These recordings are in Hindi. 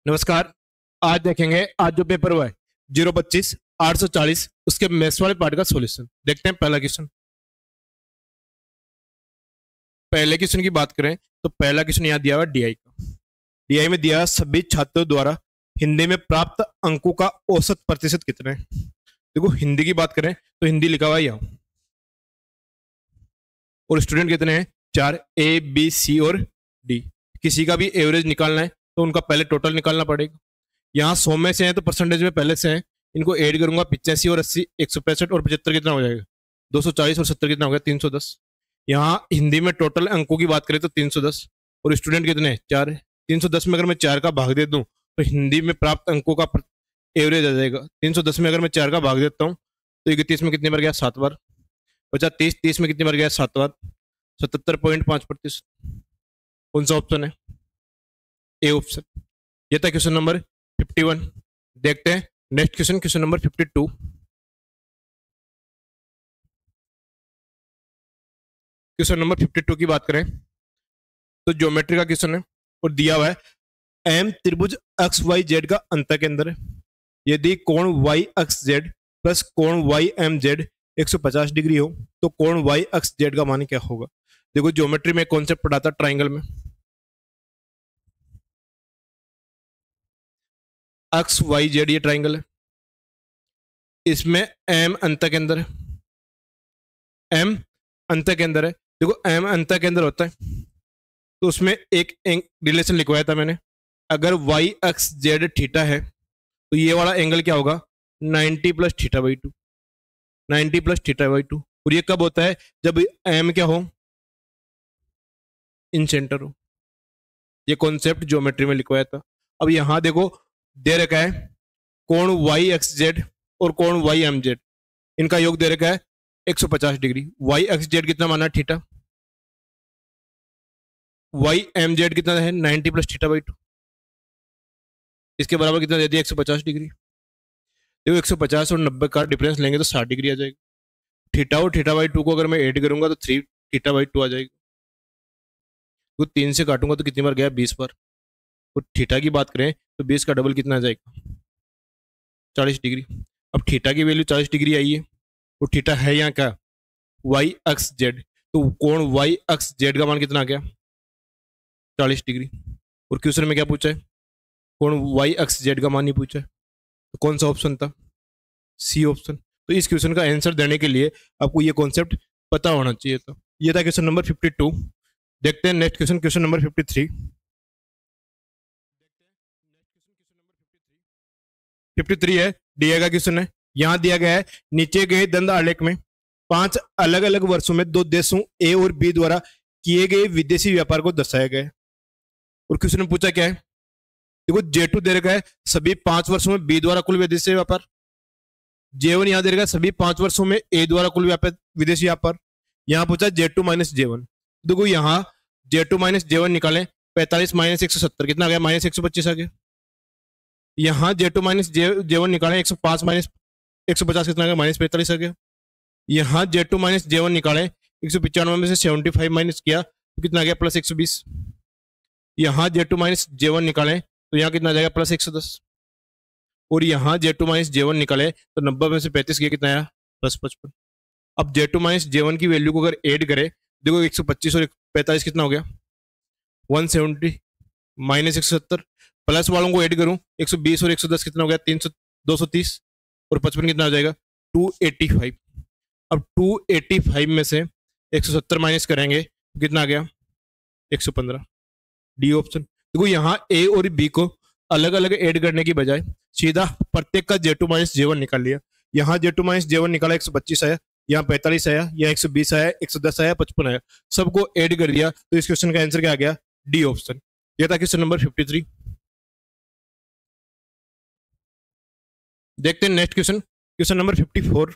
नमस्कार। आज देखेंगे, आज जो पेपर हुआ है 025 840 उसके मैथ्स वाले पार्ट का सॉल्यूशन देखते हैं। पहला क्वेश्चन, पहले क्वेश्चन की बात करें तो पहला क्वेश्चन यहाँ दिया हुआ डीआई का। डीआई में दिया सभी छात्रों द्वारा हिंदी में प्राप्त अंकों का औसत प्रतिशत कितना है। देखो हिंदी की बात करें तो हिंदी लिखा हुआ है यहाँ, और स्टूडेंट कितने हैं? 4, ए बी सी और डी। किसी का भी एवरेज निकालना है तो उनका पहले टोटल निकालना पड़ेगा। यहाँ 100 में से है तो परसेंटेज में पहले से है, इनको ऐड करूंगा। 85 और 80, 165 और 75 कितना हो जाएगा? 240 और 70 कितना हो गया? 310। यहाँ हिंदी में टोटल अंकों की बात करें तो 310, और स्टूडेंट कितने हैं? 4 है। 310 में अगर मैं 4 का भाग दे दूं तो हिंदी में प्राप्त अंकों का एवरेज आ जाएगा। 310 में अगर मैं 4 का भाग देता हूँ तो 31 में कितनी बार गया? 7 बार। बचा 30, 30 में कितनी बार गया? 7 बार। 77.5%। कौन सा ऑप्शन है? A option. ये था क्वेश्चन नंबर 51। देखते हैं next question, question number 52। Question number 52 की बात करें तो ज्योमेट्री का क्वेश्चन है, और दिया हुआ है एम त्रिभुज एक्स वाई जेड का अंतःकेंद्र है। यदि कोण वाई एक्स जेड प्लस कोण वाई एम जेड 150 डिग्री हो तो कोण वाई एक्स जेड का मान क्या होगा। देखो ज्योमेट्री में कॉन्सेप्ट पढ़ा था ट्राइंगल में, एक्स वाई जेड ये ट्राइंगल है, इसमें एम अंतःकेंद्र है। एम अंतःकेंद्र है। देखो एम अंतःकेंद्र होता है तो उसमें एक रिलेशन लिखवाया था मैंने। अगर वाई एक्स जेड थीटा है तो ये वाला एंगल क्या होगा? 90 plus theta by 2। 90 plus theta by 2। और ये कब होता है? जब एम क्या हो? इन सेंटर हो। ये कॉन्सेप्ट ज्योमेट्री में लिखवाया था। अब यहां देखो दे रखा है कोण वाई एक्स जेड और कोण वाई एम जेड, इनका योग दे रखा है 150 डिग्री। वाई एक्स जेड कितना माना? थीटा। वाई एम जेड कितना है? 90 प्लस थीटा बाई 2। इसके बराबर कितना दे दिया? 150 डिग्री। देखो 150 और 90 का डिफरेंस लेंगे तो 60 डिग्री आ जाएगी। थीटा और थीटा बाई 2 को अगर मैं ऐड करूंगा तो 3 थीटा बाई 2 आ जाएगी। तो 3 से काटूंगा तो कितनी बार गया? 20 बार। और थीटा की बात करें तो 20 का डबल कितना आ जाएगा? 40 डिग्री। अब थीटा की वैल्यू 40 डिग्री आई है, और थीटा है यहाँ क्या? Y X Z. तो कोण वाई एक्स जेड का मान कितना आ गया? 40 डिग्री। और क्वेश्चन में क्या पूछा है? कोण वाई एक्स जेड का मान नहीं पूछा है। तो कौन सा ऑप्शन था? C option. तो इस क्वेश्चन का आंसर देने के लिए आपको ये कॉन्सेप्ट पता होना चाहिए था। ये था क्वेश्चन नंबर 52। देखते हैं नेक्स्ट क्वेश्चन, क्वेश्चन नंबर 53। 53 है, डीए का क्वेश्चन है। यहां दिया गया है नीचे गए दंड आलेख में 5 अलग अलग वर्षों में 2 देशों ए और बी द्वारा किए गए विदेशी व्यापार को दर्शाया गया है। और क्वेश्चन में पूछा क्या है? देखो J2 दे रखा है सभी 5 वर्षों में बी द्वारा कुल विदेशी व्यापार। J1 यहां दे रखा है सभी 5 वर्षों में ए द्वारा कुल व्यापार विदेशी व्यापार। यहां पूछा J2 माइनस J1। देखो यहाँ J2 माइनस J1 निकालें, 45 माइनस 170 कितना आ गया? माइनस 125 आ गया। यहाँ J2 माइनस J1 निकालें, 105 माइनस 150 कितना आ गया? माइनस 45 आ गया। यहाँ J2 माइनस J1 निकालें, 195 में से 75 माइनस किया तो कितना आ गया? प्लस 120। यहाँ J2 माइनस J1 निकालें तो यहाँ कितना आ जाएगा? प्लस 110। और यहाँ J2 माइनस J1 निकाले तो 90 में से 35 किया, कितना आया? प्लस 55। अब J2 माइनस J1 की वैल्यू को अगर ऐड करें, देखो 125 और 45 कितना हो गया? 170 माइनस 170। प्लस वालों को ऐड करूं, 120 और 110 कितना हो गया? 300 230। और 55 कितना हो जाएगा? 285। अब 285 में से 170 माइनस करेंगे तो कितना आ गया? 115। D option. देखो यहाँ ए और बी को अलग अलग ऐड करने की बजाय सीधा प्रत्येक का J2 माइनस J1 निकाल लिया। यहाँ J2 माइनस J1 निकाला, 125 आया। यहाँ 45 आया, यहाँ 120 आया, 110 आया, 55 आया। सबको ऐड कर दिया तो इस क्वेश्चन का आंसर क्या आ गया? D option. यह था क्वेश्चन नंबर 53। देखते हैं नेक्स्ट क्वेश्चन, क्वेश्चन नंबर 54।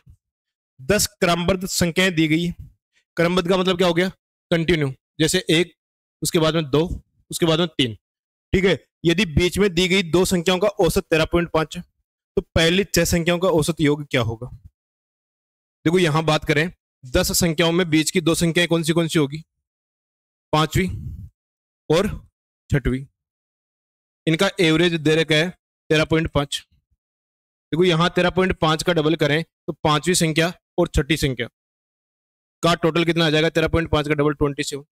10 क्रमबद्ध संख्याएं दी गई। क्रमबद्ध का मतलब क्या हो गया? कंटिन्यू। जैसे 1, उसके बाद में 2, उसके बाद में 3। ठीक है। यदि बीच में दी गई 2 संख्याओं का औसत 13.5 है तो पहली 6 संख्याओं का औसत योग क्या होगा? देखो यहां बात करें 10 संख्याओं में बीच की 2 संख्याएं कौन सी होगी? 5वीं और 6वीं। इनका एवरेज दे रखा है 13.5। देखो यहाँ 13.5 का डबल करें तो पांचवी संख्या और छठी संख्या का टोटल कितना आ जाएगा, 13.5 का डबल 27।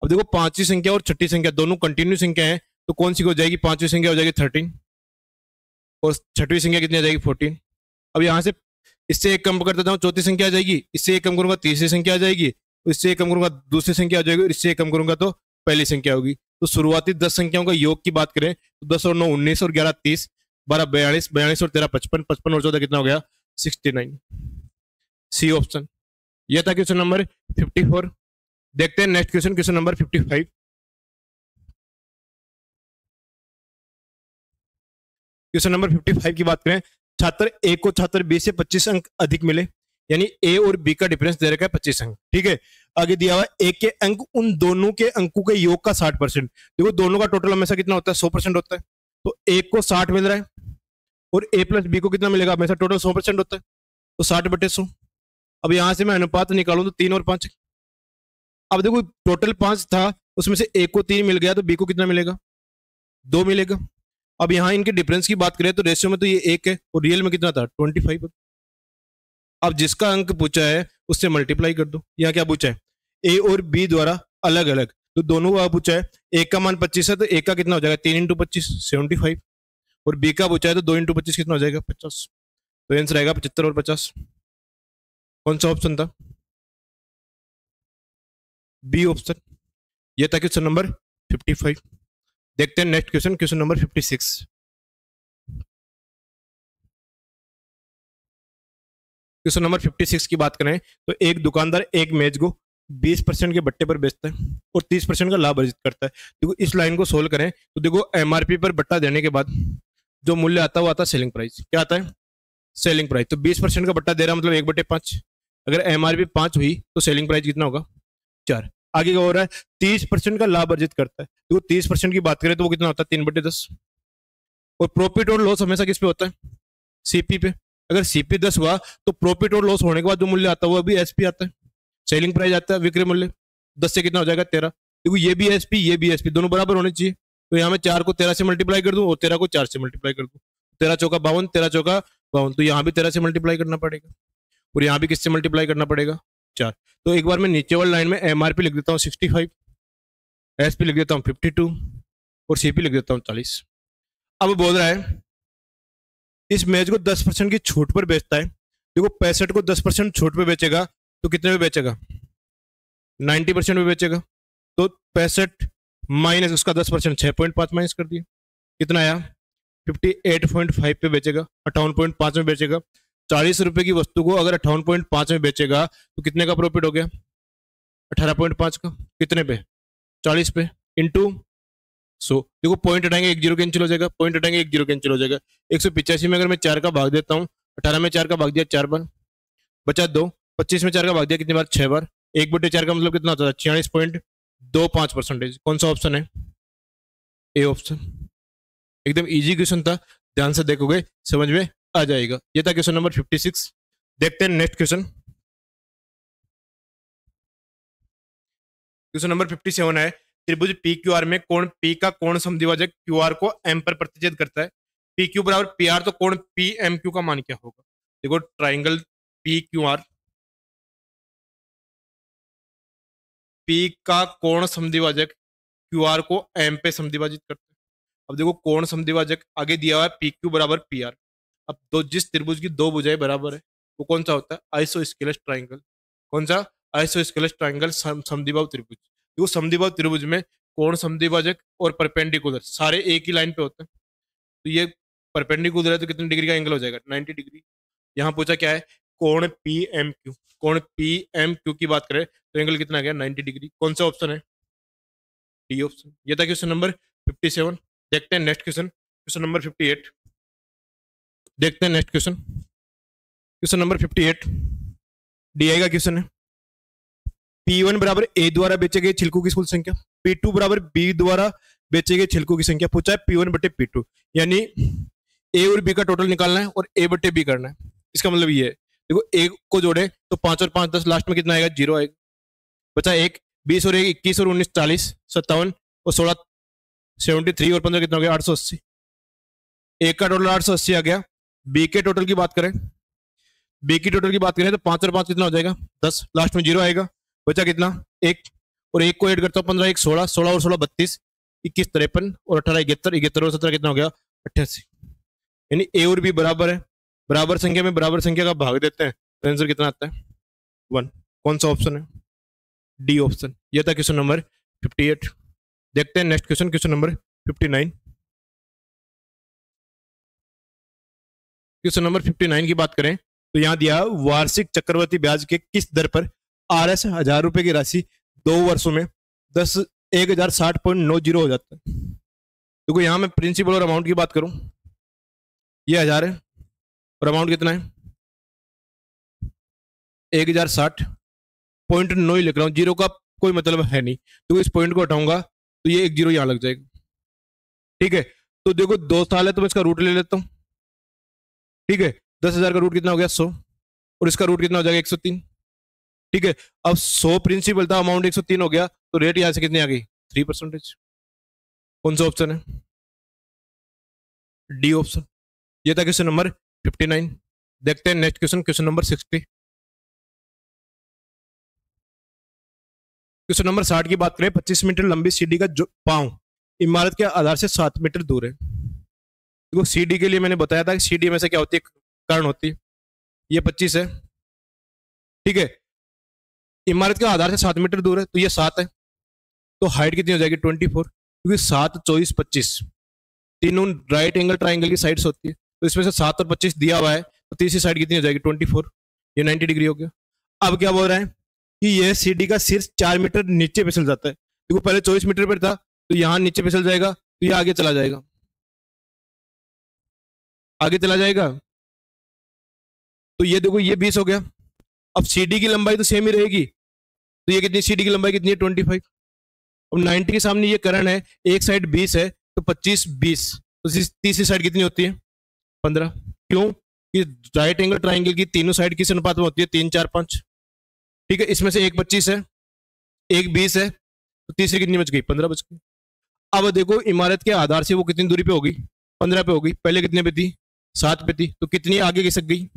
अब देखो पांचवी संख्या और छठी संख्या दोनों कंटिन्यू संख्या है, तो कौन सी हो जाएगी, पांचवी संख्या हो जाएगी 13 और छठवीं संख्या कितनी आ जाएगी 14। अब यहाँ से इससे एक कम कर देता हूँ, चौथी संख्या आ जाएगी, इससे एक कम करूंगा तीसरी संख्या आ जाएगी, इससे एक कम करूंगा दूसरी संख्या आ जाएगी, और इससे एक कम करूंगा तो पहली संख्या होगी। तो शुरुआती 10 संख्याओं का योग की बात करें तो 10 और 9 19 और 11 30, 12 42, 42 और 13 55, 55 और 14 कितना हो गया 69। C option. यह था क्वेश्चन नंबर 54। देखते हैं next question, question number 55। Question number 55 की बात करें, छात्र ए को छात्र बी से 25 अंक अधिक मिले, यानी ए और बी का डिफरेंस दे रखा है 25 अंक। ठीक है, आगे दिया हुआ ए के अंक उन दोनों के अंकों के योग का 60%। देखो दोनों का टोटल हमेशा कितना होता है, 100% होता है। तो ए को 60 मिल रहा है और ए प्लस बी को कितना मिलेगा, हमेशा टोटल 100% होता है, तो 60/100। अब यहां से मैं अनुपात निकालूं तो 3 और 5। अब देखो टोटल 5 था, उसमें से ए को 3 मिल गया, तो बी को कितना मिलेगा, 2 मिलेगा। अब यहाँ इनके डिफरेंस की बात करें तो रेशियो में तो ये 1 है और रियल में कितना था 25। अब जिसका अंक पूछा है उससे मल्टीप्लाई कर दो। यहाँ क्या पूछा है, ए और बी द्वारा अलग अलग, तो दोनों का पूछा है। ए का मान 25 है तो ए का कितना हो जाएगा 3 × 25 75, और बी का पूछा है तो 2 × 25 कितना हो जाएगा 50। तो आंसर आएगा 75 और 50। कौन सा ऑप्शन था, बी ऑप्शन। ये था क्वेश्चन नंबर 55। देखते हैं next question, question number 56। Question number 56 की बात करें तो एक दुकानदार एक मेज को 20% के बट्टे पर बेचता है और 30% का लाभ अर्जित करता है। देखो इस लाइन को सोल्व करें तो देखो एमआरपी पर बट्टा देने के बाद जो मूल्य आता है वो आता है सेलिंग प्राइस। क्या आता है, सेलिंग प्राइस। तो 20% का बट्टा दे रहा मतलब 1/5। अगर एमआरपी 5 हुई तो सेलिंग प्राइस कितना होगा 4। आगे क्या हो रहा है, 30% का लाभ अर्जित करता है। देखो 30% की बात करें तो वो कितना होता है 3/10। और प्रॉफिट और लॉस हमेशा किस पे होता है, सीपी पे। अगर सीपी 10 हुआ तो प्रॉफिट और लॉस होने के बाद जो मूल्य आता है वो भी एसपी आता है, सेलिंग प्राइस आता है, विक्रय मूल्य। 10 से कितना हो जाएगा 13। देखो ये भी एसपी ये भी एसपी, दोनों बराबर होने चाहिए। तो यहाँ मैं 4 को 13 से मल्टीप्लाई कर दूं और 13 को 4 से मल्टीप्लाई कर दूं, 13 चौका 52, 13 चौका 52। तो यहाँ भी 13 से मल्टीप्लाई करना पड़ेगा और यहाँ भी किससे मल्टीप्लाई करना पड़ेगा 4। तो एक बार मैं नीचे वाली लाइन में एमआरपी लिख देता हूँ 65, एसपी लिख देता हूँ 52 और सीपी लिख देता हूँ 40। अब बोल रहा है इस मेज को 10% की छूट पर बेचता है। देखो 65 को 10% छूट पे बेचेगा तो कितने पे बेचेगा, 90% पे बेचेगा। तो 65 माइनस उसका 10%, 6.5 माइनस कर दिया, कितना आया 58.5 पे बेचेगा, 58.5 में बेचेगा। 40 रुपए की वस्तु को अगर 58.5 में बेचेगा तो कितने का प्रॉफिट हो गया 18.5 का। कितने पे 40 पे इंटू 100। देखो पॉइंट हटाएंगे 1 0 कैंसिल हो जाएगा, पॉइंट हटाएंगे 1 0 कैंसिल हो जाएगा। 185 में अगर मैं 4 का भाग देता हूँ, 18 में 4 का भाग दिया 4 बार, बचा 2। 25 में 4 का भाग दिया कितनी बार 6 बार। 1/4 का मतलब कितना होता है 46.25%। कौन सा ऑप्शन है, ए ऑप्शन। एकदम इजी क्वेश्चन था, ध्यान से देखोगे समझ में आ जाएगा। ये था क्वेश्चन नंबर 56। देखते हैं नेक्स्ट क्वेश्चन, क्वेश्चन नंबर 57 है। त्रिभुज पी क्यू आर में कोण पी का कोण समद्विभाजक क्यू आर को एम पर प्रतिच्छेद करता है। पी क्यू बराबर पी आर, तो कोण पी एम क्यू का मान क्या होगा। देखो triangle P Q R, P का कोण समद्विभाजक क्यू आर को एम पे समद्विभाजित करता है। अब देखो कोण समद्विभाजक आगे दिया हुआ है पी क्यू बराबर पी आर। अब जिस त्रिभुज की दो भुजाएं बराबर है वो कौन सा होता है, आइसोस्केलस ट्राइंगल। कौन सा, आइसोस्केलस ट्राइंगल, समद्विबाहु त्रिभुज। देखो समद्विबाहु त्रिभुज में कोण समद्विभाजक और परपेंडिकुलर सारे एक ही लाइन पे होते हैं। तो ये परपेंडिकुलर है तो कितने डिग्री का एंगल हो जाएगा 90 डिग्री। यहाँ पूछा क्या है, कोण पी एम क्यू। कोण पी एम क्यू की बात करें तो एंगल कितना आ गया 90 डिग्री। कौन सा ऑप्शन है, डी ऑप्शन। ये था क्वेश्चन नंबर 57। देखते हैं नेक्स्ट क्वेश्चन, क्वेश्चन नंबर 58। देखते हैं next question, question number 58 D का क्वेश्चन है। P1 बराबर ए द्वारा बेचे गए छिलकों की कुल संख्या, P2 बराबर बी द्वारा बेचे गए छिलकों की संख्या पूछा है P1/P2, यानी ए और बी का टोटल निकालना है और A/B करना है। इसका मतलब ये है, देखो ए को जोड़े तो 5 और 5 10, लास्ट में कितना आएगा 0 आएगा। बचा 1, 20 और 1 21 और 19 40, 57 और 16 73 और 15 कितना हो गया 880। एक का टोटल 880 आ गया। बी के टोटल की बात करें, बी की टोटल की बात करें तो 5 और 5 कितना हो जाएगा 10, लास्ट में 0 आएगा। बचा कितना 1, और 1 को ऐड करता हूँ 15 1 16, 16 और 16 32, 21 53 और 18 71, 71 और 17 कितना हो गया 88। यानी ए और बी बराबर है, बराबर संख्या में बराबर संख्या का भाग देते हैं तो आंसर कितना आता है 1। कौन सा ऑप्शन है, डी ऑप्शन। यह था क्वेश्चन नंबर 58। देखते हैं next question, question number 59। Question number 59 की बात करें तो यहां दिया वार्षिक चक्रवर्ती ब्याज के किस दर पर RS 1000 रुपए की राशि 2 वर्षों में 1060.90 हो जाता है। देखो यहां मैं प्रिंसिपल और अमाउंट की बात करूं, ये 1000 है और अमाउंट कितना है 1060.9 लिख रहा हूं, जीरो का कोई मतलब है नहीं, तो इस पॉइंट को हटाऊंगा तो ये एक जीरो यहां लग जाएगा। ठीक है, तो देखो 2 साल है तो मैं इसका रूट ले लेता हूं। ठीक है, 10,000 का रूट कितना हो गया 100, और इसका रूट कितना हो जाएगा 103। ठीक है, अब 100 प्रिंसिपल था, अमाउंट 103 हो गया, तो रेट यहां से कितनी आ गई 3%। कौन सा ऑप्शन है, डी ऑप्शन। ये था क्वेश्चन नंबर 59। देखते हैं next question, question number 60। Question number 60 की बात करें, 25 मीटर लंबी सीढ़ी का जो पांव इमारत के आधार से 7 मीटर दूर है। देखो सीढ़ी के लिए मैंने बताया था कि सीढ़ी में से क्या होती है, कर्ण होती है। ये 25 है, ठीक है, इमारत के आधार से 7 मीटर दूर है, तो ये 7 है, तो हाइट कितनी हो जाएगी 24, क्योंकि 7 24 25 तीनों राइट एंगल ट्राइंगल की साइड्स होती है, तो इसमें से 7 और 25 दिया हुआ है, तो तीसरी साइड कितनी हो जाएगी 24, ये 90 डिग्री हो गया। अब क्या बोल रहे हैं कि यह सीढ़ी का शीर्ष 4 मीटर नीचे फिसल जाता है। देखो पहले 24 मीटर पर था, तो यहां नीचे फिसल जाएगा, तो ये आगे चला जाएगा, आगे चला जाएगा, तो ये देखो ये 20 हो गया। अब सीढ़ी की लंबाई तो सेम ही रहेगी, तो ये कितनी सीढ़ी की लंबाई कितनी है 25। अब 90 के सामने ये करण है, एक साइड 20 है, तो 25 20, तो तीसरी साइड कितनी होती है 15। क्यों कि राइट एंगल ट्राइंगल की तीनों साइड किस अनुपात में होती है 3 4 5। ठीक है, इसमें से एक 25 है, एक 20 है, तो तीसरी कितनी बच गई 15 बच गई। अब देखो इमारत के आधार से वो कितनी दूरी पे होगी 15 पे होगी, पहले कितने पे थी 7 पे थी, तो कितनी आगे खिसक गई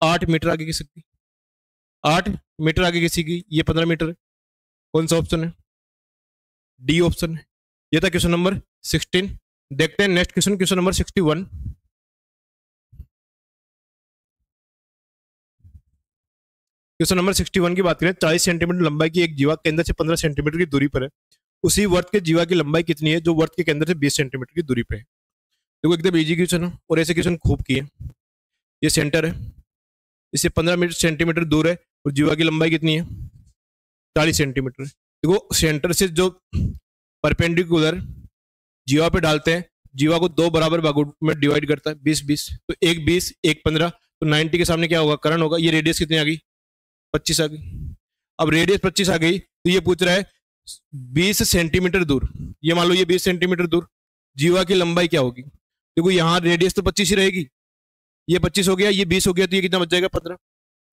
8 मीटर आगे खिसक गई, 8 मीटर आगे खिसक गई, ये 15 मीटर है। कौन सा ऑप्शन है, डी ऑप्शन है। ये था क्वेश्चन नंबर 16। देखते हैं next question, question number 61। Question number 61 की बात करें, 40 सेंटीमीटर लंबाई की एक जीवा केंद्र से 15 सेंटीमीटर की दूरी पर है, उसी वर्त के जीवा की लंबाई कितनी है जो वर्त के केंद्र से 20 सेंटीमीटर की दूरी पे है। देखो एकदम इजी क्वेश्चन है और ऐसे क्वेश्चन खूब किए। ये सेंटर है, इससे 15 सेंटीमीटर दूर है, और जीवा की लंबाई कितनी है 40 सेंटीमीटर। देखो सेंटर से जो परपेंडिकुलर जीवा पे डालते हैं, जीवा को 2 बराबर भागों में डिवाइड करता है 20 20, तो एक 20 एक 15, तो 90 के सामने क्या होगा करण होगा। ये रेडियस कितनी आ गई 25 आ गई। अब रेडियस 25 आ गई, तो ये पूछ रहा है 20 सेंटीमीटर दूर, ये मान लो ये 20 सेंटीमीटर दूर जीवा की लंबाई क्या होगी। देखो यहाँ रेडियस तो 25 ही रहेगी, ये 25 हो गया, ये 20 हो गया, तो ये कितना बच जाएगा 15।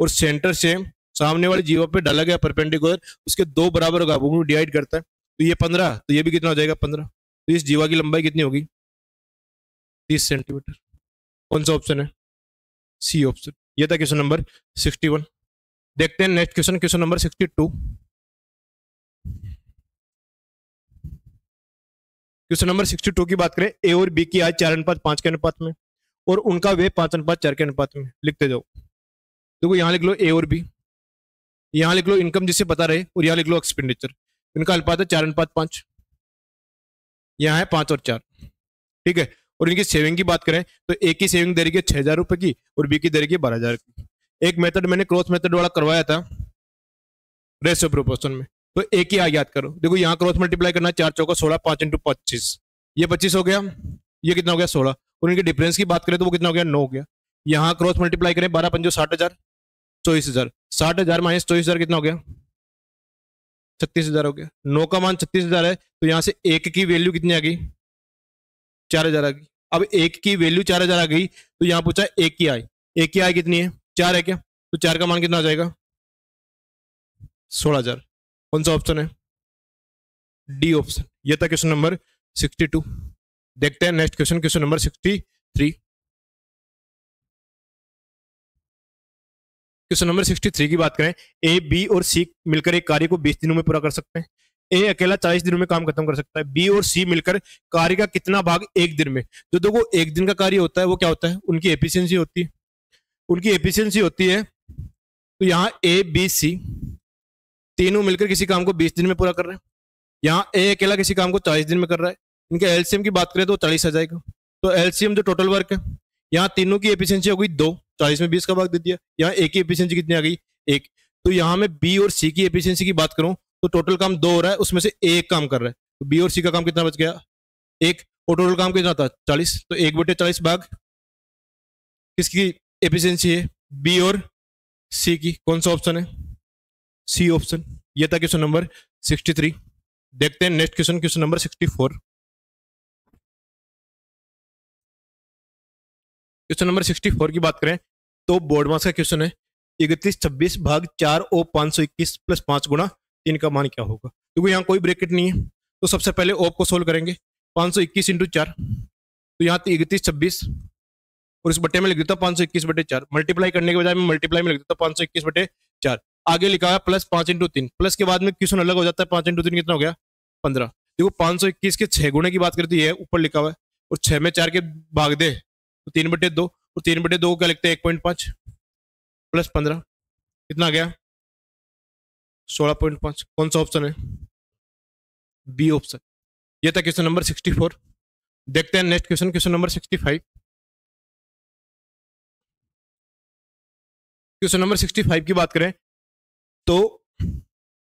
और सेंटर से सामने वाली जीवा पे डाला गया परपेंडिकुलर उसके 2 बराबर भागों में डिवाइड करता है, तो ये 15, तो ये भी कितना हो जाएगा 15, तो इस जीवा की लंबाई कितनी होगी 30 सेंटीमीटर। कौन सा ऑप्शन है, सी ऑप्शन। ये था क्वेश्चन नंबर 61। देखते हैं next question, question number 62। Question number 62 की बात करें, ए और बी की आय 4:5 के अनुपात में और उनका वे 5:4 के अनुपात में, लिखते जाओ। देखो यहां लिख लो ए और बी, यहां लिख लो इनकम जिससे पता रहे, और यहां लिख लो एक्सपेंडिचर। इनका अनुपात है 4:5, यहाँ है 5 और 4। ठीक है, और इनकी सेविंग की बात करें तो ए की सेविंग दे रही है 6,000 रुपए की, और बी की दे रही है 12,000 की। एक मेथड मैंने क्रॉस मेथड वाला करवाया था रेशियो प्रोपोर्शन में, तो ए की आय याद करो। देखो यहाँ क्रॉस मल्टीप्लाई करना, 4 चौका 16, 5 इंटू 25, ये 25 हो गया, ये कितना हो गया 16, और इनके डिफरेंस की बात करें तो वो कितना हो गया 9 हो गया। यहाँ क्रॉस मल्टीप्लाई करें 12 पंजो 60,000, 24,000, 60,000 माइनस 24,000 कितना हो गया 36,000 हो गया। 9 का मान 36,000 है, तो यहाँ से एक की वैल्यू कितनी आ गई 4,000 आ गई। अब एक की वैल्यू 4,000 आ गई, तो यहाँ पूछा एक की आय, एक की आय कितनी है 4 है क्या, तो 4 का मान कितना आ जाएगा 16,000। कौन सा ऑप्शन है, डी ऑप्शन। ये था क्वेश्चन नंबर 62। देखते हैं next question, question number 63। Question number 63 की बात करें, ए बी और सी मिलकर एक कार्य को 20 दिनों में पूरा कर सकते हैं। ए अकेला 40 दिनों में काम खत्म कर सकता है। बी और सी मिलकर कार्य का कितना भाग एक दिन में। जो देखो एक दिन का कार्य होता है वो क्या होता है, उनकी एफिशिएंसी होती है। उनकी एफिशिएंसी होती है, तो यहाँ ए बी सी तीनों मिलकर किसी काम को 20 दिन में पूरा कर रहे हैं। यहाँ ए अकेला किसी काम को 40 दिन में कर रहा है। इनके एलसीएम की बात करें तो 40 आ जाएगा। तो एलसीएम जो टोटल वर्क है, यहाँ तीनों की एफिशिएंसी हो गई 2, 40 में 20 का भाग दे दिया। यहाँ ए की एफिशिएंसी कितनी आ गई, 1। तो यहाँ मैं बी और सी की एफिशिएंसी की बात करूं तो टोटल काम 2 हो रहा है, उसमें से ए एक काम कर रहा है। तो बी और सी का काम कितना बच गया, 1। और टोटल काम कितना था, 40। तो 1/40 भाग किसकी एफिशिएंसी है, बी और सी की। कौन सा ऑप्शन है, सी ऑप्शन। ये था क्वेश्चन नंबर 63। देखते हैं next question, question number 64। Question number 64 की बात करें तो बोर्ड मास का क्वेश्चन है, 3126 भाग 4 ओ 521 प्लस 5 गुणा 3 का मान क्या होगा। क्योंकि यहाँ कोई ब्रैकेट नहीं है तो सबसे पहले ओप को सोल्व करेंगे। 521 इंटू 4, तो यहाँ 3126 और इस बट्टे में लिख देता 521/4। मल्टीप्लाई करने के बजाय मैं मल्टीप्लाई में लिख देता 521/4। आगे लिखा है प्लस 5 इंटू 3, प्लस के बाद में क्वेश्चन अलग हो जाता है। 5 इंटू 3 कितना हो गया, 15। देखो 521 के 6 गुणे की बात करती है, ऊपर लिखा हुआ है, और 6 में 4 के भाग दे तो 3/2, और 3/2 को क्या लिखते हैं 1.5 प्लस 15 कितना आ गया 16.5। कौन सा ऑप्शन है, बी ऑप्शन। ये था क्वेश्चन नंबर 64। देखते हैं next question, question number 65। Question number 65 की बात करें तो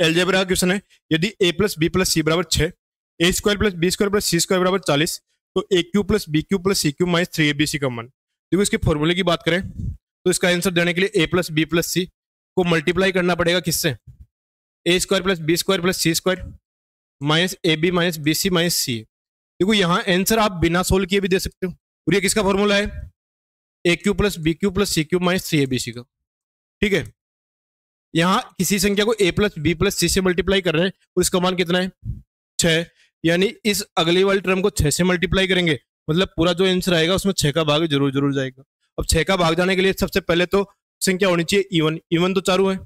एलजेब्रा का क्वेश्चन है, यदि a plus B plus C बराबर 6, A square plus B square plus C square बराबर 40, तो A cube plus B cube plus C cube minus 3abc का मान। देखो इसके फॉर्मूले की बात करें तो इसका आंसर देने के लिए a plus B plus C को मल्टीप्लाई करना पड़ेगा किससे, A square plus B square plus C square minus A B minus B C minus C. देखो यहाँ आंसर आप बिना सोल्व किए भी दे सकते हो। और ये किसका फॉर्मूला है, A cube plus B cube plus C cube minus 3abc का। ठीक है, यहाँ किसी संख्या को a plus B plus C से मल्टीप्लाई कर रहे हैं और इसका मान कितना है 6, यानी इस अगली वाली टर्म को 6 से मल्टीप्लाई करेंगे, मतलब पूरा जो आंसर आएगा उसमें 6 का भाग जरूर जरूर जाएगा। अब 6 का भाग जाने के लिए सबसे पहले तो संख्या होनी चाहिए इवन, इवन तो चारों है,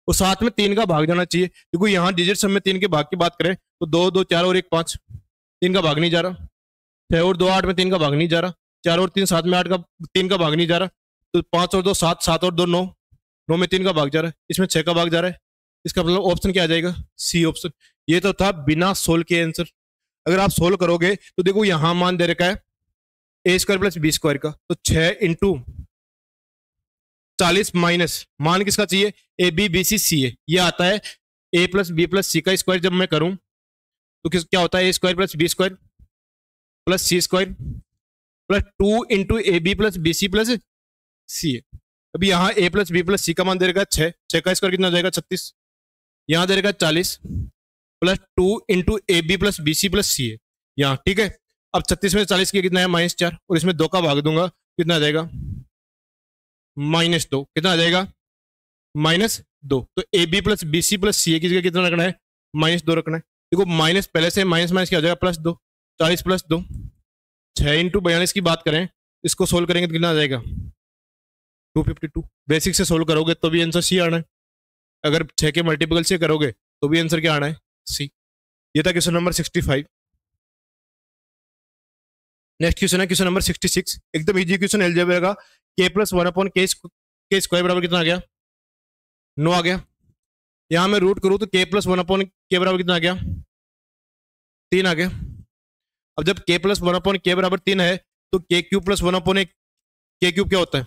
और साथ में 3 का भाग जाना चाहिए। क्योंकि यहाँ डिजिट सम में 3 के भाग की बात करें तो 2 2 4 और 1 5, 3 का भाग नहीं जा रहा। 6 और 2 8 में 3 का भाग नहीं जा रहा। 4 और 3 7 में 8 का 3 का भाग नहीं जा रहा। तो 5 और 2 7, 7 और 2 9, 9 में 3 का भाग जा रहा है, इसमें 6 का भाग जा रहा है। इसका मतलब ऑप्शन क्या आ जाएगा, सी ऑप्शन। ये तो था बिना सोल्व के आंसर। अगर आप सोल्व करोगे तो देखो यहां मान दे रखा है A square plus B square का, तो 6 इंटू 40 माइनस मान किसका चाहिए, ए बी बी सी सी है, ये आता है A plus B plus C का स्क्वायर। जब मैं करूं तो क्या होता है, A square plus B square plus C square plus 2 into A B plus B C plus C है। अभी यहाँ a plus B plus C का मान दे रखा 6, 6 का स्क्वायर कितना हो जाएगा 36। यहाँ दे रखा 40 plus 2 into A B plus B C plus C है यहाँ। ठीक है, अब 36 में 40 के कितना है -4, और इसमें 2 का भाग दूंगा कितना आ जाएगा -2, कितना आ जाएगा -2। तो A B plus B C plus C की जगह कितना रखना है -2 रखना है। देखो माइनस पहले से माइनस माइनस क्या हो जाएगा +2, 40 + 2, 6 इंटू 42 की बात करें, इसको सोल्व करेंगे तो कितना आ जाएगा 252। बेसिक से सोल्व करोगे तो भी आंसर सी आना है, अगर 6 के मल्टीपल से करोगे तो भी आंसर क्या आना है, सी। ये था क्वेश्चन नंबर 65। नेक्स्ट क्वेश्चन है क्वेश्चन नंबर 66। एकदम इजी क्वेश्चन अलजेब्रा का। k + 1/k स्क्वायर बराबर कितना आ गया 9 आ गया। यहां मैं रूट करूं तो k + 1/k बराबर कितना आ गया 3 आ गया। अब जब k + 1/k बराबर 3 है तो k³ + 1/1 k³ क्या होता है,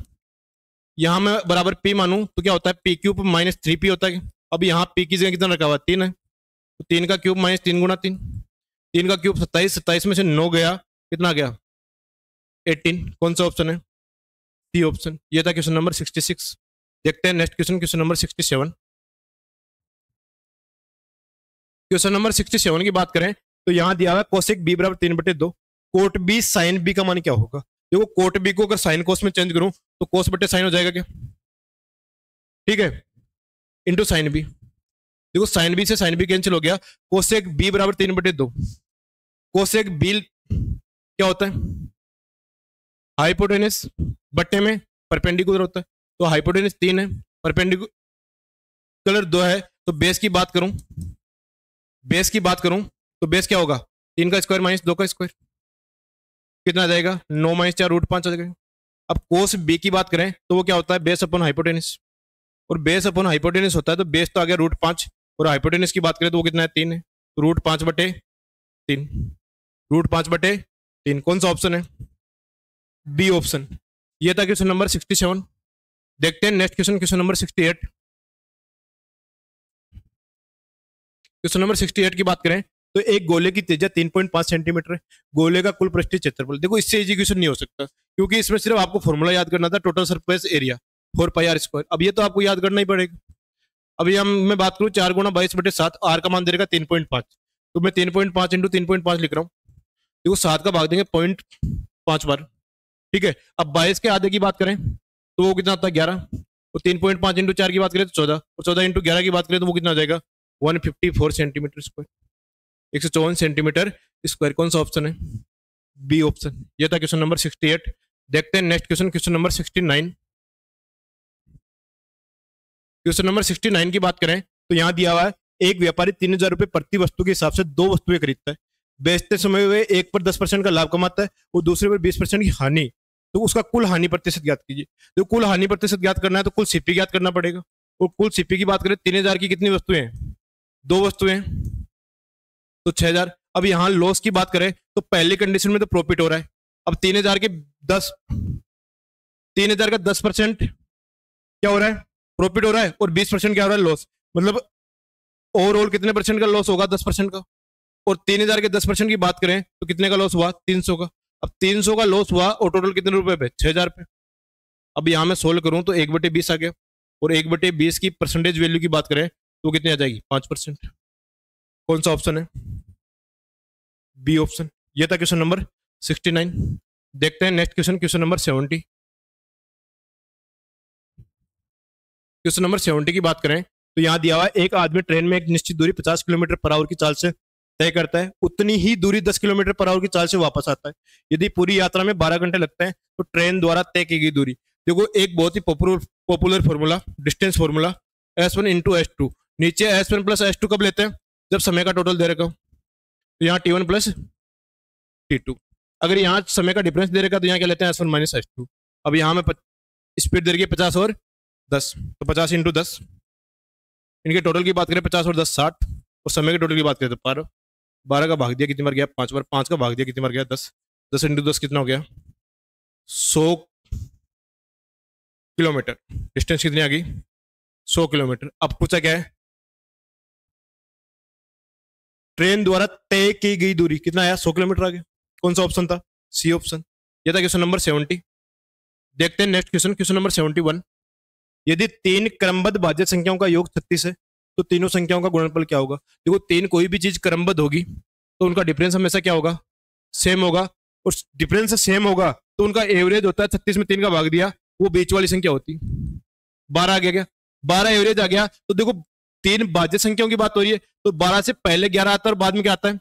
यहां मैं बराबर p मानूं तो क्या होता है p³ - 3p होता है। अब यहाँ p की जगह कितना रखा हुआ 3 है, तो 3 का क्यूब - 3 × 3, 3 का क्यूब 27, 27 में से 9 गया कितना आ गया 18। कौन सा ऑप्शन है, सी ऑप्शन। ये था क्वेश्चन नंबर 66। देखते हैं next question, question number 67। Question number 67 की बात करें तो यहां दिया हुआ cosec b = 3/2, cot b sine b का मान क्या होगा। देखो कोट b को अगर साइन कोस में चेंज करूं तो कोस बटे साइन हो जाएगा क्या, ठीक है, इंटू साइन b। देखो साइन बी से साइन बी कैंसिल हो गया, कोसेक बी बराबर 3/2। कोसेक बी क्या होता है, हाइपोटेनस बट्टे में परपेंडिकुलर होता है, तो हाइपोटेनस 3 है, परपेंडिकुलर 2 है, तो बेस की बात करूं, बेस की बात करूं तो बेस क्या होगा, 3 का स्क्वायर माइनस 2 का स्क्वायर, कितना आ जाएगा 9 माइनस 4 √5 आ जाएगा। अब कोस बी की बात करें तो वो क्या होता है, बेस अपॉन हाइपोटेनस, और बेस अपॉन हाइपोटेनस होता है तो बेस तो आ गया √5, और हाइपोटेनस की बात करें तो वो कितना है 3 है, तो √5/3, √5/3। कौन सा ऑप्शन है, बी ऑप्शन। ये था क्वेश्चन नंबर 67। देखते हैं next question, question number 68। Question number 68 की बात करें तो एक गोले की त्रिज्या 3.5 सेंटीमीटर है, गोले का कुल पृष्ठीय क्षेत्रफल। देखो इससे इजी क्वेश्चन नहीं हो सकता, क्योंकि इसमें सिर्फ आपको फॉर्मूला याद करना था, टोटल सरफेस एरिया 4πr²। अब ये तो आपको याद करना ही पड़ेगा। अभी मैं बात करूं 4 × 22/7, आर का मान दे देगा 3.5, तो मैं 3.5 × 3.5 लिख रहा हूँ। देखो 7 का भाग देंगे 0.5 बार, ठीक है। अब 22 के आधे की बात करें तो वो कितना आता है 11, तो 3.5 × 4 की बात करें तो 14, और 14 × 11 की बात करें तो वो कितना आ जाएगा 154 सेंटीमीटर स्क्वायर, 154 सेंटीमीटर स्क्वायर। कौन सा ऑप्शन है, बी ऑप्शन। ये था क्वेश्चन नंबर 68। देखते हैं next question, question number 69। Question number 69 की बात करें तो यहां दिया हुआ है एक व्यापारी 3,000 रुपए प्रति वस्तु के हिसाब से 2 वस्तुएं खरीदता है, बेचते समय वे एक पर 10% का लाभ कमाता है और दूसरे पर 20% की हानि, तो उसका कुल हानि प्रतिशत ज्ञात कीजिए। तो कुल हानि प्रतिशत ज्ञात करना है तो कुल सीपी ज्ञात करना पड़ेगा, और कुल सीपी की बात करें 3,000 की कितनी वस्तुएं हैं, 2 वस्तुएं, तो 6,000। अब यहां लॉस की बात करें तो पहली कंडीशन में तो प्रॉफिट हो रहा है, अब 3,000 का 10% क्या हो रहा है, प्रॉफिट हो रहा है, और 20% क्या हो रहा है, लॉस। मतलब ओवरऑल कितने परसेंट का लॉस होगा, 10% का। और 3,000 के 10% की बात करें तो कितने का लॉस हुआ, 300 का। अब 300 का लॉस हुआ और टोटल कितने रुपए पे, 6,000 पे। अब यहां मैं सोल्व करूं तो 1/20 आ गया, और 1/20 की परसेंटेज वैल्यू की बात करें तो कितनी आ जाएगी, 5%। कौन सा ऑप्शन है, बी ऑप्शन। ये था क्वेश्चन नंबर 69। देखते हैं next question, question number 70। Question number 70 की बात करें तो यहां दिया हुआ है एक आदमी ट्रेन में एक निश्चित दूरी 50 किलोमीटर पर आवर की चाल से तय करता है, उतनी ही दूरी 10 किलोमीटर पर आवर की चाल से वापस आता है। यदि पूरी यात्रा में 12 घंटे लगते हैं तो ट्रेन द्वारा तय की गई दूरी। देखो एक बहुत ही popular formula, distance formula, S1 × S2। नीचे S1 + S2 कब लेते हैं, जब समय का टोटल दे रखा हो, तो यहाँ T1 + T2। अगर यहाँ समय का डिफरेंस दे रखा तो यहाँ क्या लेते हैं, S1 - S2। अब यहाँ में स्पीड दे रखी है 50 और 10, तो 50 × 10। इनके टोटल की बात करें 50 और 10 60, और समय के टोटल की बात करें तो 12। 12 का भाग दिया कितनी बार गया, 5 बार। 5 का भाग दिया कितनी बार गया, 10। 10 × 10 कितना हो गया, 100 किलोमीटर। डिस्टेंस कितनी आ गई, 100 किलोमीटर। अब पूछा क्या है, ट्रेन द्वारा तय की गई दूरी कितना आया, 100 किलोमीटर आ गया। कौन सा ऑप्शन था, सी ऑप्शन। यह था क्वेश्चन नंबर 70। देखते हैं नेक्स्ट क्वेश्चन, क्वेश्चन नंबर 71। यदि 3 क्रमबद्ध भाज्य संख्याओं का योग 36 है तो तीनों संख्याओं का गुणनफल क्या होगा। देखो 3 कोई भी चीज क्रमबद्ध होगी तो उनका डिफरेंस हमेशा क्या होगा, सेम होगा, और डिफरेंस सेम होगा तो उनका एवरेज होता है 36 में 3 का भाग दिया, वो बीच वाली संख्या होती, 12 आ गया। 12 एवरेज आ गया। तो देखो 3 भाज्य संख्याओं की बात हो रही है तो 12 से पहले 11 आता है और बाद में क्या आता है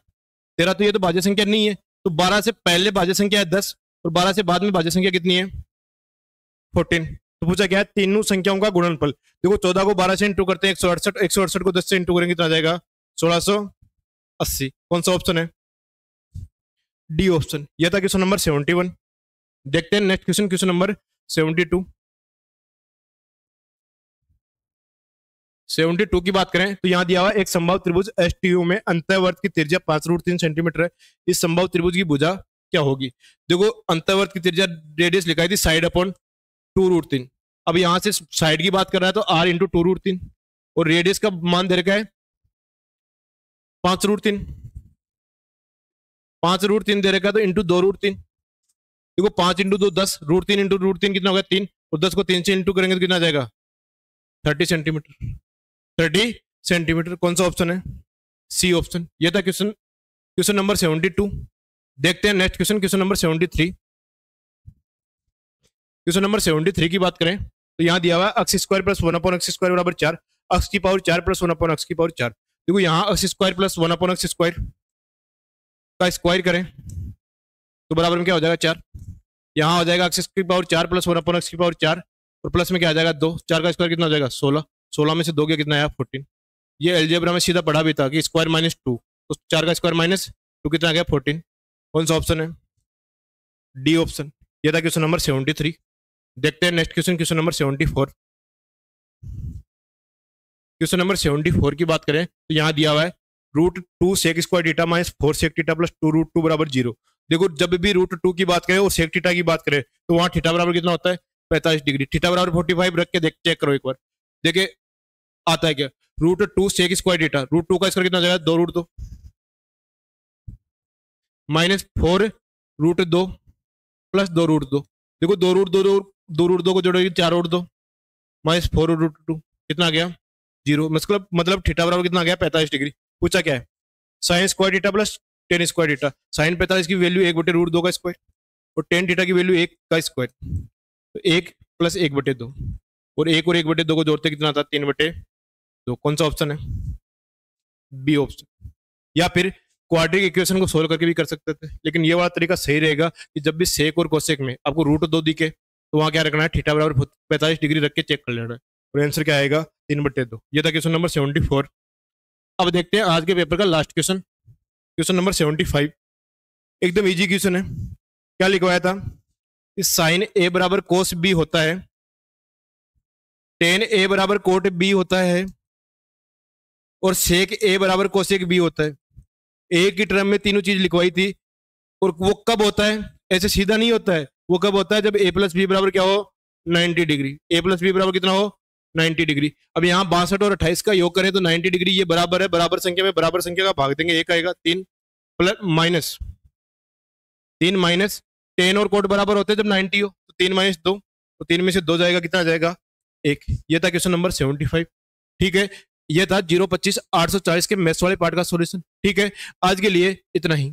13। तो ये तो भाज्य संख्या नहीं है, तो 12 से पहले भाज्य संख्या है 10 और 12 से बाद में भाज्य संख्या कितनी है, 14। तो पूछा क्या है, तीनों संख्याओं का गुणनफल। देखो 14 को 12 से इंटू करते हैं 168, 168 को 10 से इंटू करेंगे कितना आ जाएगा, 1680। कौन सा ऑप्शन है, डी ऑप्शन। यह था क्वेश्चन नंबर 71। देखते हैं नेक्स्ट क्वेश्चन, क्वेश्चन नंबर 72। 72 की बात करें तो यहां दिया हुआ एक संभव त्रिभुज एसटीयू में अंतःवर्त की त्रिज्या 5√3 सेंटीमीटर है। इस संभव त्रिभुज की भुजा क्या होगी। देखो अंतःवर्त की त्रिज्या रेडियस लिखाई थी साइड अपॉन 2√3। अब यहां से साइड की बात कर रहा है तो r × 2√3, और रेडियस का मान दे रखा है 5√3। 5√3 दे रखा है तो इंटू 2√3। देखो 5 × 2 10, √3 × √3 कितना होगा 3, और 10 को 3 से इंटू करेंगे तो कितना आ जाएगा 30 सेंटीमीटर। 30 सेंटीमीटर। कौन सा ऑप्शन है, सी ऑप्शन। यह था क्वेश्चन, क्वेश्चन नंबर 72। देखते हैं next question, question number 73। Question number 73 की बात करें तो यहां दिया हुआ x² + 1/x² = 4। एक्स की पावर 4 प्लस 1 अपॉन एक्स की पावर 4। देखो यहाँ x square plus 1 upon x square का स्क्वायर करें तो बराबर में क्या हो जाएगा 4। यहाँ हो जाएगा एक्स की पावर 4 प्लस 1 अपॉन एक्स की पावर 4 और प्लस में क्या आ जाएगा 2। 4 का स्क्वायर कितना हो जाएगा 16। 16 में से 2 गया कितना आया 14। ये एलजेब्रा में सीधा पढ़ा भी था कि स्क्वायर माइनस 2, तो 4 का स्क्वायर माइनस 2 कितना आ गया 14। कौन सा ऑप्शन है? D option. ये था क्वेश्चन नंबर 73। देखते हैं next question, question number 74। Question number 74 की बात करें तो यहाँ दिया हुआ है √2 sec square theta minus 4 sec theta plus 2 √2 बराबर 0। देखो जब भी √2 की बात करें और सेक थीटा की बात करें तो वहां थीटा बराबर कितना होता है 45 डिग्री। थीटा बराबर 45 रख के चेक करो एक बार, देखिए आता है क्या। √2 सेक स्क्वायर थीटा, √2 का स्क्वायर कितना हो जाएगा 2 √2 माइनस 4 √2 प्लस 2 √2। देखो 2 √2 को जोड़ोगे 4 √2 माइनस 4 √2 कितना आ गया 0। मतलब थीटा बराबर कितना आ गया 45 डिग्री। पूछा क्या है? Sine square theta plus ten square theta. Sine 45 की वैल्यू 1/√2 का स्क्वायर और टेन थीटा की वैल्यू 1 का स्क्वायर, तो 1 प्लस 1/2 और 1 और 1/2 को जोड़ते कितना आता है 3/2। कौन सा ऑप्शन है? B option. या फिर क्वाड्रिक इक्वेशन को सोल्व करके भी कर सकते थे, लेकिन ये वाला तरीका सही रहेगा कि जब भी सेक और कोसेक में आपको √2 दिखे तो वहां क्या रखना है थीटा बराबर 45 डिग्री रख के चेक कर लेना है और आंसर क्या आएगा 3/2। ये था क्वेश्चन नंबर 74। अब देखते हैं आज के पेपर का लास्ट क्वेश्चन, क्वेश्चन नंबर 75। एकदम इजी क्वेश्चन है। क्या लिखवाया था? इस साइन ए बराबर कोस बी होता है, टेन ए बराबर कोट बी होता है और सेक ए बराबर कोसेक बी होता है। एक ही टर्म में तीनों चीज लिखवाई थी। और वो कब होता है? ऐसे सीधा नहीं होता है। वो कब होता है? जब a प्लस बी बराबर क्या हो 90 डिग्री। a प्लस बी बराबर कितना हो 90 डिग्री। अब यहाँ 62 और 28 का योग करें तो 90 डिग्री ये बराबर है, बराबर संख्या में बराबर संख्या का भाग देंगे, एक आएगा 3 प्लस माइनस 3 माइनस 10 और कोट बराबर होते हैं जब 90 हो, तो 3 माइनस 2, तो 3 में से 2 जाएगा, कितना जाएगा 1। ये था क्वेश्चन नंबर 75। ठीक है, ये था 025 840 के मैथ्स वाले पार्ट का सॉल्यूशन। ठीक है, आज के लिए इतना ही।